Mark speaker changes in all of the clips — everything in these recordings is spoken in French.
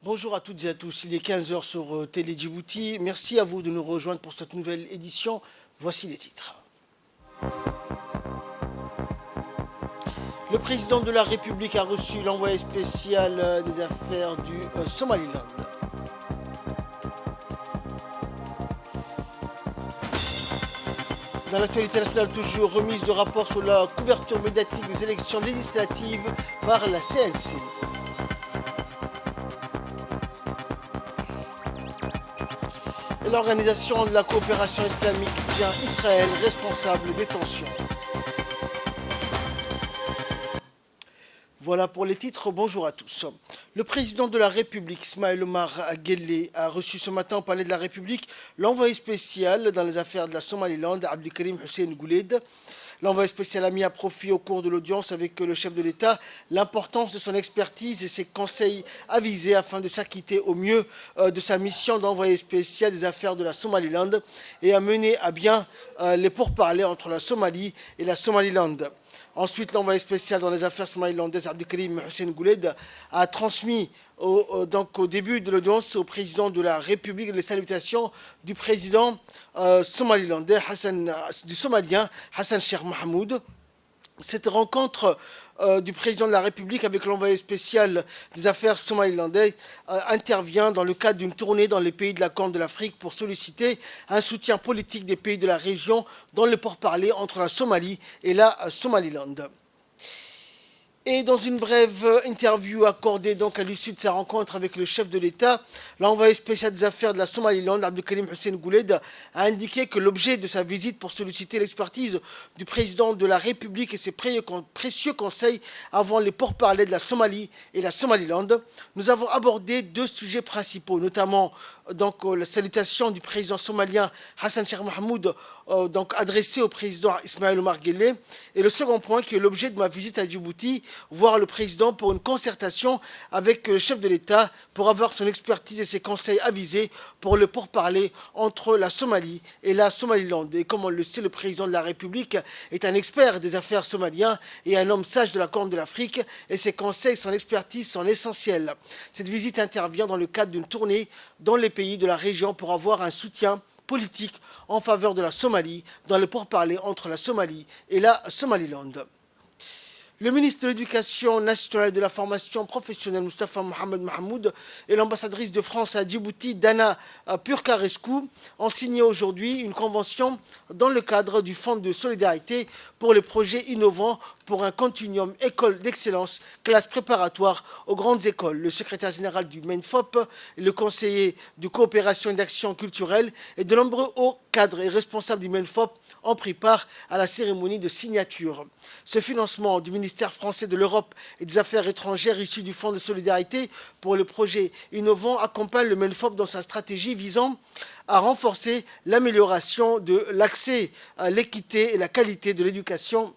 Speaker 1: Bonjour à toutes et à tous, il est 15 heures sur Télé Djibouti. Merci à vous de nous rejoindre pour cette nouvelle édition. Voici les titres. Le président de la République a reçu l'envoyé spécial des affaires du Somaliland. Dans l'actualité nationale toujours, remise de rapport sur la couverture médiatique des élections législatives par la CNC. L'Organisation de la coopération islamique tient Israël responsable des tensions. Voilà pour les titres, bonjour à tous. Le président de la République, Ismaël Omar Guelleh, a reçu ce matin au Palais de la République l'envoyé spécial dans les affaires de la Somaliland, Abdelkarim Hussein Gouled. L'envoyé spécial a mis à profit au cours de l'audience avec le chef de l'État l'importance de son expertise et ses conseils avisés afin de s'acquitter au mieux de sa mission d'envoyé spécial des affaires de la Somaliland et à mener à bien les pourparlers entre la Somalie et la Somaliland. Ensuite, l'envoyé spécial dans les affaires somalilandaises, Abdelkarim Hussein Gouled, a transmis au début de l'audience au président de la République les salutations du président somalien Hassan Sheikh Mohamoud. Cette rencontre du président de la République avec l'envoyé spécial des affaires somalilandais intervient dans le cadre d'une tournée dans les pays de la Corne de l'Afrique pour solliciter un soutien politique des pays de la région dans le pourparlers entre la Somalie et la Somaliland. Et dans une brève interview accordée donc à l'issue de sa rencontre avec le chef de l'État, l'envoyé spécial des affaires de la Somaliland, Abdelkarim Hussein Gouled, a indiqué que l'objet de sa visite pour solliciter l'expertise du président de la République et ses précieux conseils avant les pourparlers de la Somalie et la Somaliland, nous avons abordé deux sujets principaux, notamment donc la salutation du président somalien Hassan Sheikh Mohamoud donc adressée au président Ismaël Omar Guelleh, et le second point qui est l'objet de ma visite à Djibouti, voir le président pour une concertation avec le chef de l'État pour avoir son expertise et ses conseils avisés pour le pourparler entre la Somalie et la Somaliland. Et comme on le sait, le président de la République est un expert des affaires somaliennes et un homme sage de la Corne de l'Afrique, et ses conseils, son expertise sont essentiels. Cette visite intervient dans le cadre d'une tournée dans les pays de la région pour avoir un soutien politique en faveur de la Somalie dans le pourparlers entre la Somalie et la Somaliland. Le ministre de l'Éducation nationale et de la formation professionnelle, Moustapha Mohamed Mahmoud, et l'ambassadrice de France à Djibouti, Dana Purkarescu, ont signé aujourd'hui une convention dans le cadre du Fonds de solidarité pour les projets innovants pour un continuum école d'excellence, classe préparatoire aux grandes écoles. Le secrétaire général du MENFOP, le conseiller de coopération et d'action culturelle et de nombreux hauts cadres et responsables du MENFOP ont pris part à la cérémonie de signature. Ce financement du ministère français de l'Europe et des Affaires étrangères issu du Fonds de solidarité pour les projets innovants accompagne le MENFOP dans sa stratégie visant à renforcer l'amélioration de l'accès à l'équité et la qualité de l'éducation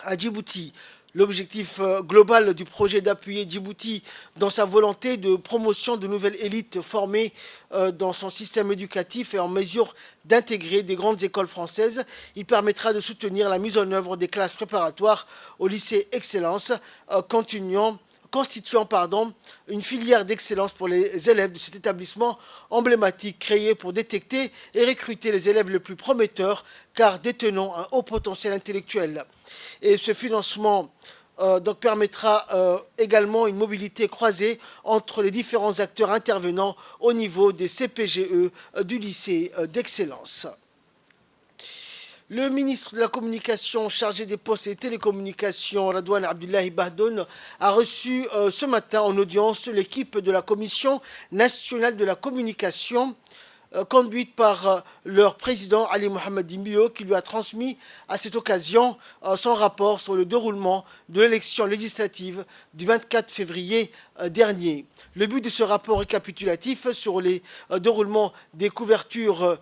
Speaker 1: à Djibouti. L'objectif global du projet d'appuyer Djibouti dans sa volonté de promotion de nouvelles élites formées dans son système éducatif et en mesure d'intégrer des grandes écoles françaises. Il permettra de soutenir la mise en œuvre des classes préparatoires au lycée Excellence, constituant une filière d'excellence pour les élèves de cet établissement emblématique créé pour détecter et recruter les élèves les plus prometteurs car détenant un haut potentiel intellectuel. Et ce financement permettra également une mobilité croisée entre les différents acteurs intervenant au niveau des CPGE du lycée d'excellence. Le ministre de la Communication chargé des Postes et Télécommunications, Radouane Abdullahi Bahdoun, a reçu ce matin en audience l'équipe de la Commission nationale de la communication, conduite par leur président Ali Mohamed Dimbio, qui lui a transmis à cette occasion son rapport sur le déroulement de l'élection législative du 24 février dernier. Le but de ce rapport récapitulatif sur les déroulements des couvertures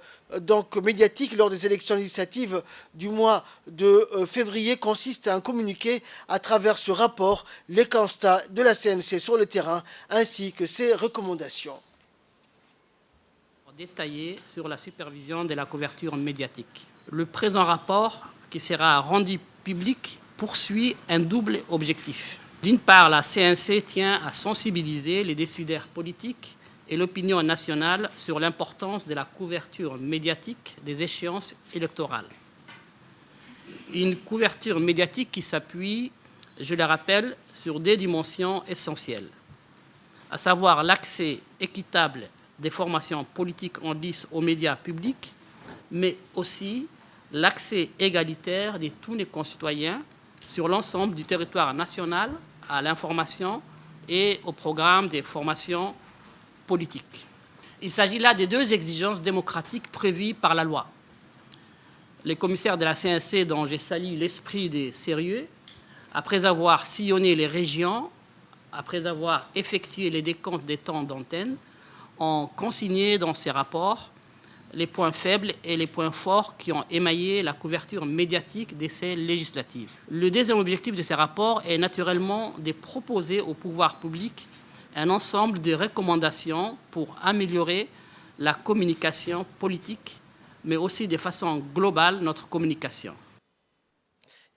Speaker 1: médiatiques lors des élections législatives du mois de février consiste à un communiqué à travers ce rapport les constats de la CNC sur le terrain ainsi que ses recommandations.
Speaker 2: Détaillé sur la supervision de la couverture médiatique. Le présent rapport, qui sera rendu public, poursuit un double objectif. D'une part, la CNC tient à sensibiliser les décideurs politiques et l'opinion nationale sur l'importance de la couverture médiatique des échéances électorales. Une couverture médiatique qui s'appuie, je le rappelle, sur des dimensions essentielles, à savoir l'accès équitable des formations politiques en lice aux médias publics, mais aussi l'accès égalitaire de tous les concitoyens sur l'ensemble du territoire national à l'information et au programme des formations politiques. Il s'agit là des deux exigences démocratiques prévues par la loi. Les commissaires de la CNC, dont j'ai salué l'esprit des sérieux, après avoir sillonné les régions, après avoir effectué les décomptes des temps d'antenne, ont consigné dans ces rapports les points faibles et les points forts qui ont émaillé la couverture médiatique de ces législatives. Le deuxième objectif de ces rapports est naturellement de proposer au pouvoir public un ensemble de recommandations pour améliorer la communication politique, mais aussi de façon globale notre communication.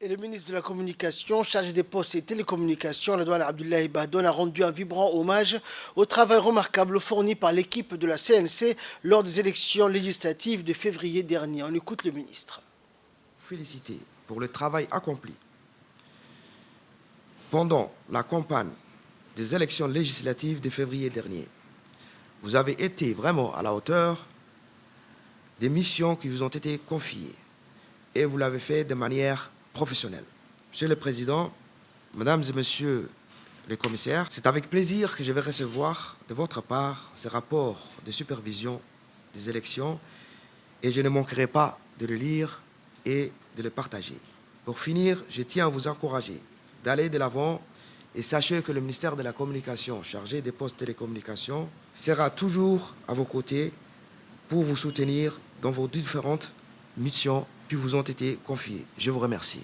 Speaker 1: Et le ministre de la Communication, chargé des postes et télécommunications, Redouane Abdoulaye Bahdoun, a rendu un vibrant hommage au travail remarquable fourni par l'équipe de la CNC lors des élections législatives de février dernier. On écoute le ministre.
Speaker 3: Félicité pour le travail accompli. Pendant la campagne des élections législatives de février dernier, vous avez été vraiment à la hauteur des missions qui vous ont été confiées et vous l'avez fait de manière professionnelle. Monsieur le Président, Mesdames et Messieurs les commissaires, c'est avec plaisir que je vais recevoir de votre part ces rapports de supervision des élections et je ne manquerai pas de le lire et de le partager. Pour finir, je tiens à vous encourager d'aller de l'avant et sachez que le ministère de la Communication, chargé des postes télécommunications, sera toujours à vos côtés pour vous soutenir dans vos différentes missions qui vous ont été confiées. Je vous remercie.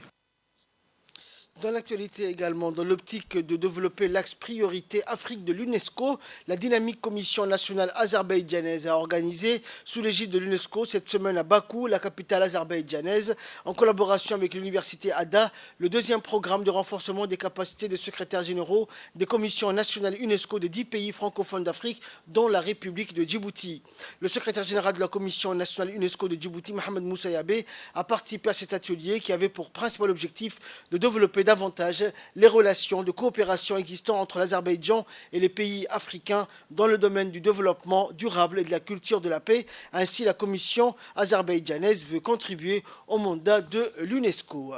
Speaker 1: Dans l'actualité également, dans l'optique de développer l'axe priorité Afrique de l'UNESCO, la dynamique commission nationale azerbaïdjanaise a organisé, sous l'égide de l'UNESCO, cette semaine à Bakou, la capitale azerbaïdjanaise, en collaboration avec l'université ADA, le deuxième programme de renforcement des capacités des secrétaires généraux des commissions nationales UNESCO de 10 pays francophones d'Afrique, dont la République de Djibouti. Le secrétaire général de la commission nationale UNESCO de Djibouti, Mohamed Moussa Yabé, a participé à cet atelier qui avait pour principal objectif de développer davantage les relations de coopération existant entre l'Azerbaïdjan et les pays africains dans le domaine du développement durable et de la culture de la paix. Ainsi, la commission azerbaïdjanaise veut contribuer au mandat de l'UNESCO.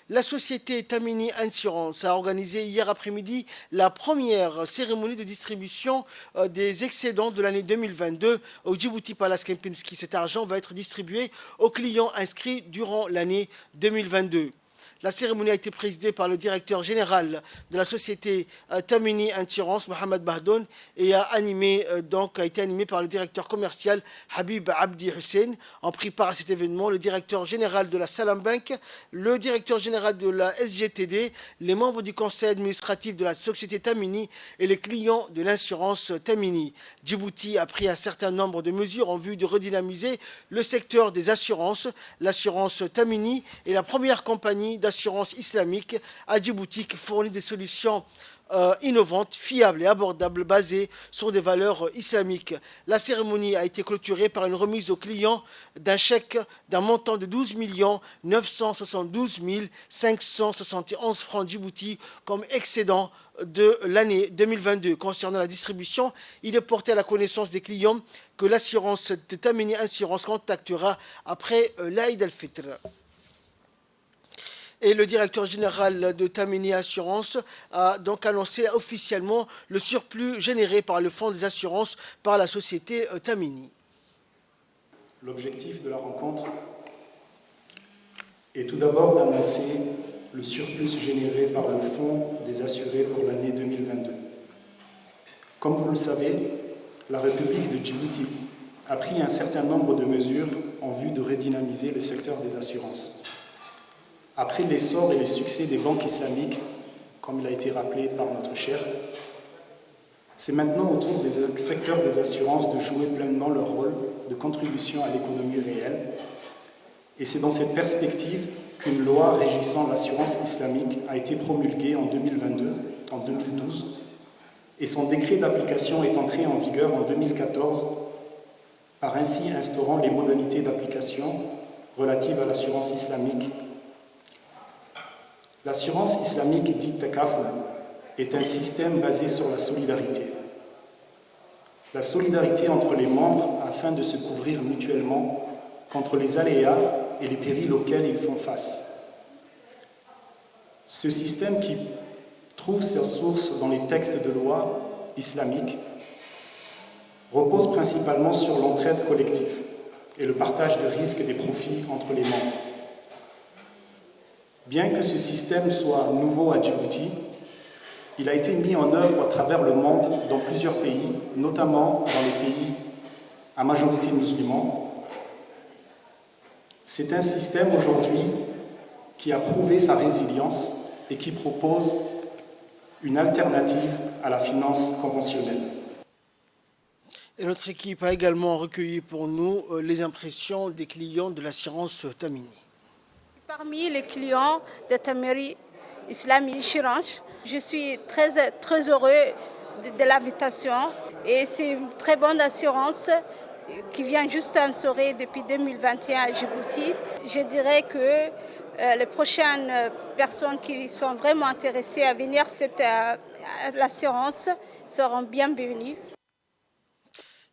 Speaker 1: La société Tamini Insurance a organisé hier après-midi la première cérémonie de distribution des excédents de l'année 2022 au Djibouti Palace Kempinski. Cet argent va être distribué aux clients inscrits durant l'année 2022. La cérémonie a été présidée par le directeur général de la société Tamini Insurance, Mohamed Bahdoun, et a été animée par le directeur commercial Habib Abdi Hussein. En pris part à cet événement, le directeur général de la Salam Bank, le directeur général de la SGTD, les membres du conseil administratif de la société Tamini et les clients de l'assurance Tamini. Djibouti a pris un certain nombre de mesures en vue de redynamiser le secteur des assurances. L'assurance Tamini est la première compagnie d'assurance islamique à Djibouti qui fournit des solutions innovantes, fiables et abordables basées sur des valeurs islamiques. La cérémonie a été clôturée par une remise aux clients d'un chèque d'un montant de 12 972 571 francs Djibouti comme excédent de l'année 2022. Concernant la distribution, il est porté à la connaissance des clients que l'assurance de Tamini Insurance contactera après l'Aïd al-Fitr. Et le directeur général de Tamini Assurance a donc annoncé officiellement le surplus généré par le fonds des assurances par la société Tamini.
Speaker 4: L'objectif de la rencontre est tout d'abord d'annoncer le surplus généré par le fonds des assurés pour l'année 2022. Comme vous le savez, la République de Djibouti a pris un certain nombre de mesures en vue de redynamiser le secteur des assurances. Après l'essor et les succès des banques islamiques, comme il a été rappelé par notre cher, c'est maintenant au tour des secteurs des assurances de jouer pleinement leur rôle de contribution à l'économie réelle. Et c'est dans cette perspective qu'une loi régissant l'assurance islamique a été promulguée en 2012, et son décret d'application est entré en vigueur en 2014, par ainsi instaurant les modalités d'application relatives à l'assurance islamique. L'assurance islamique dite takaful est un système basé sur la solidarité. La solidarité entre les membres afin de se couvrir mutuellement contre les aléas et les périls auxquels ils font face. Ce système, qui trouve sa source dans les textes de loi islamiques, repose principalement sur l'entraide collective et le partage de risques et des profits entre les membres. Bien que ce système soit nouveau à Djibouti, il a été mis en œuvre à travers le monde dans plusieurs pays, notamment dans les pays à majorité musulmane. C'est un système aujourd'hui qui a prouvé sa résilience et qui propose une alternative à la finance conventionnelle.
Speaker 1: Et notre équipe a également recueilli pour nous les impressions des clients de l'assurance Tamini.
Speaker 5: Parmi les clients de Tamiri Islamic Insurance, je suis très heureux de l'invitation et c'est une très bonne assurance qui vient juste d'instaurer depuis 2021 à Djibouti. Je dirais que les prochaines personnes qui sont vraiment intéressées à venir à l'assurance seront bienvenues.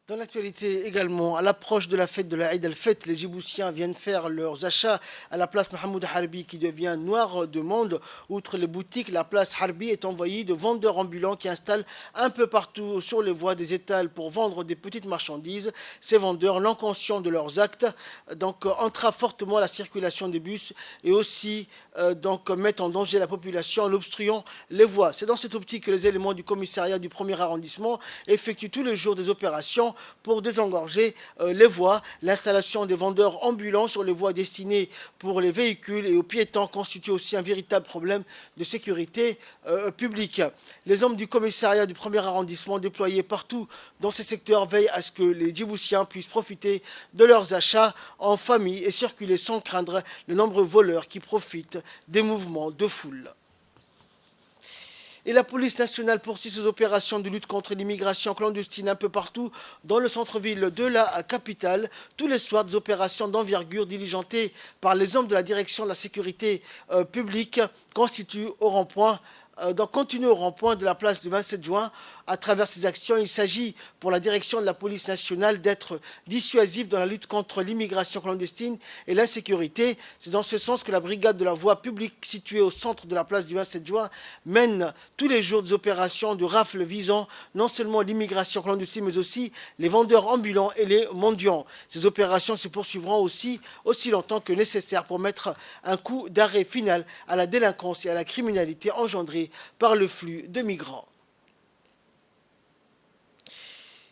Speaker 1: Dans l'actualité également, à l'approche de la fête de la Eid al-Fête, les Djiboutiens viennent faire leurs achats à la place Mohamed Harbi qui devient noire de monde. Outre les boutiques, la place Harbi est envahie de vendeurs ambulants qui installent un peu partout sur les voies des étals pour vendre des petites marchandises. Ces vendeurs, non conscients de leurs actes, entravent fortement la circulation des bus et aussi mettent en danger la population en obstruant les voies. C'est dans cette optique que les éléments du commissariat du 1er arrondissement effectuent tous les jours des opérations pour désengorger les voies. L'installation des vendeurs ambulants sur les voies destinées pour les véhicules et aux piétons constitue aussi un véritable problème de sécurité publique. Les hommes du commissariat du 1er arrondissement déployés partout dans ces secteurs veillent à ce que les Djiboutiens puissent profiter de leurs achats en famille et circuler sans craindre les nombreux voleurs qui profitent des mouvements de foule. Et la police nationale poursuit ses opérations de lutte contre l'immigration clandestine un peu partout dans le centre-ville de la capitale. Tous les soirs, des opérations d'envergure diligentées par les hommes de la direction de la sécurité publique constituent au rond-point continue au rond-point de la place du 27 juin. À travers ces actions, il s'agit pour la direction de la police nationale d'être dissuasif dans la lutte contre l'immigration clandestine et l'insécurité. C'est dans ce sens que la brigade de la voie publique située au centre de la place du 27 juin mène tous les jours des opérations de rafle visant non seulement l'immigration clandestine mais aussi les vendeurs ambulants et les mendiants. Ces opérations se poursuivront aussi longtemps que nécessaire pour mettre un coup d'arrêt final à la délinquance et à la criminalité engendrée par le flux de migrants.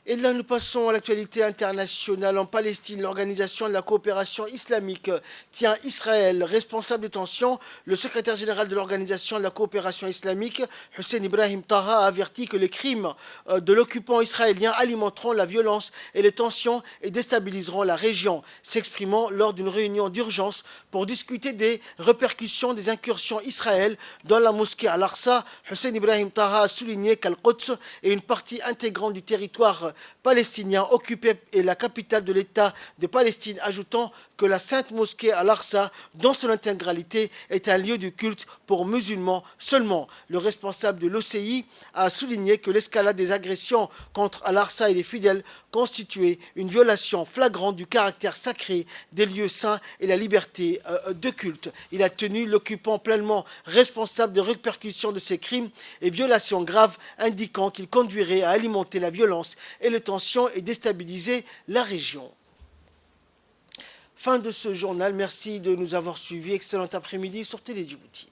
Speaker 1: Et là, nous passons à l'actualité internationale. En Palestine, l'Organisation de la coopération islamique tient Israël responsable des tensions. Le secrétaire général de l'Organisation de la coopération islamique, Hussein Ibrahim Taha, a averti que les crimes de l'occupant israélien alimenteront la violence et les tensions et déstabiliseront la région. S'exprimant lors d'une réunion d'urgence pour discuter des répercussions des incursions israéliennes dans la mosquée Al-Aqsa, Hussein Ibrahim Taha a souligné qu'Al-Quds est une partie intégrante du territoire palestinien occupé et la capitale de l'État de Palestine, ajoutant que la sainte mosquée Al-Aqsa, dans son intégralité, est un lieu de culte pour musulmans seulement. Le responsable de l'OCI a souligné que l'escalade des agressions contre Al-Aqsa et les fidèles constituait une violation flagrante du caractère sacré des lieux saints et la liberté de culte. Il a tenu l'occupant pleinement responsable des répercussions de ces crimes et violations graves, indiquant qu'il conduirait à alimenter la violence et les tensions et déstabiliser la région. Fin de ce journal. Merci de nous avoir suivis. Excellent après-midi sur Télé Djibouti.